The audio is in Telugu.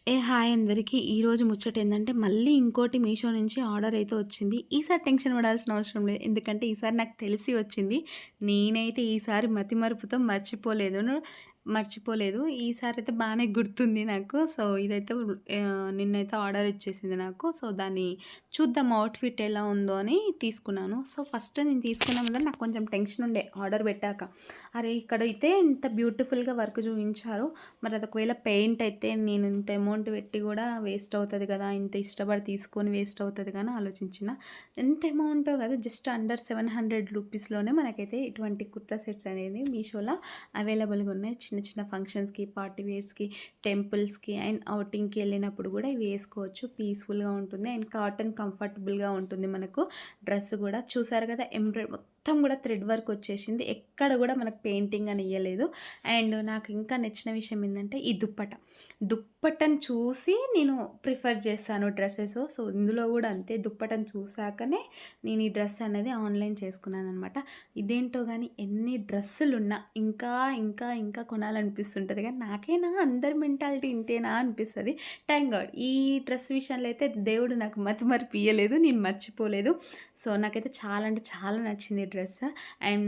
హాయ్ అందరికీ. ఈరోజు ముచ్చట ఏందంటే, మళ్ళీ ఇంకోటి మీషో నుంచి ఆర్డర్ అయితే వచ్చింది. ఈసారి టెన్షన్ పడాల్సిన అవసరం లేదు. ఎందుకంటే, ఈసారి నాకు తెలిసి వచ్చింది. నేనైతే ఈసారి మతిమరుపుతో మర్చిపోలేదు. ఈసారైతే బానే గుర్తుంది నాకు. సో, ఇదైతే నిన్నైతే ఆర్డర్ ఇచ్చేసింది నాకు. సో, దాన్ని చూద్దాం అవుట్‌ఫిట్ ఎలా ఉందో అని తీసుకున్నాను. సో, ఫస్ట్ నేను తీసుకునే ముందర నాకు కొంచెం టెన్షన్ ఉండే ఆర్డర్ పెట్టాక. అరే! ఇక్కడైతే ఇంత బ్యూటిఫుల్‌గా వర్క్ చూయించారు. మరి అది ఒకవేళ పెయింట్ అయితే నేను ఇంత అమౌంట్ పెట్టి కూడా వేస్ట్ అవుతది కదా! ఇంత ఇష్టపడి తీసుకొని వేస్ట్ అవుతది కదా అని ఆలోచించిన. ఎంత అమౌంటో కాదు, జస్ట్ అండర్ 700 రూపీస్‌లోనే మనకైతే ఇటువంటి కుర్తా సెట్స్ అనేది మీషోలో అవైలబుల్‌గా ఉన్నాయి. చిన్న చిన్న ఫంక్షన్స్‌కి, పార్టీ వేర్స్‌కి, టెంపుల్స్‌కి అండ్ ఔటింగ్‌కి వెళ్ళినప్పుడు కూడా ఇవి వేసుకోవచ్చు. పీస్‌ఫుల్‌గా ఉంటుంది అండ్ కాటన్ కంఫర్టబుల్‌గా ఉంటుంది మనకు. డ్రెస్ కూడా చూసారు కదా, మొత్తం కూడా థ్రెడ్ వర్క్ వచ్చేసింది. ఎక్కడ కూడా మనకు పెయింటింగ్ అని ఇయ్యలేదు. అండ్ నాకు ఇంకా నచ్చిన విషయం ఏంటంటే ఈ దుప్పటను చూసి నేను ప్రిఫర్ చేస్తాను డ్రెస్సెస్. సో, ఇందులో కూడా అంతే, దుప్పటను చూసాకనే నేను ఈ డ్రెస్ అనేది ఆన్లైన్ చేసుకున్నాను అనమాట. ఇదేంటో కానీ ఎన్ని డ్రెస్సులున్నా ఇంకా ఇంకా ఇంకా కొనాలనిపిస్తుంటుంది. కానీ నాకేనా అందరి మెంటాలిటీ ఇంతేనా అనిపిస్తుంది. థ్యాంక్ గాడ్ ఈ డ్రెస్ విషయంలో అయితే దేవుడు నాకు మతిమరుపు ఇయ్యలేదు, నేను మర్చిపోలేదు. సో, నాకైతే చాలా అంటే చాలా నచ్చింది ఈ డ్రెస్. అండ్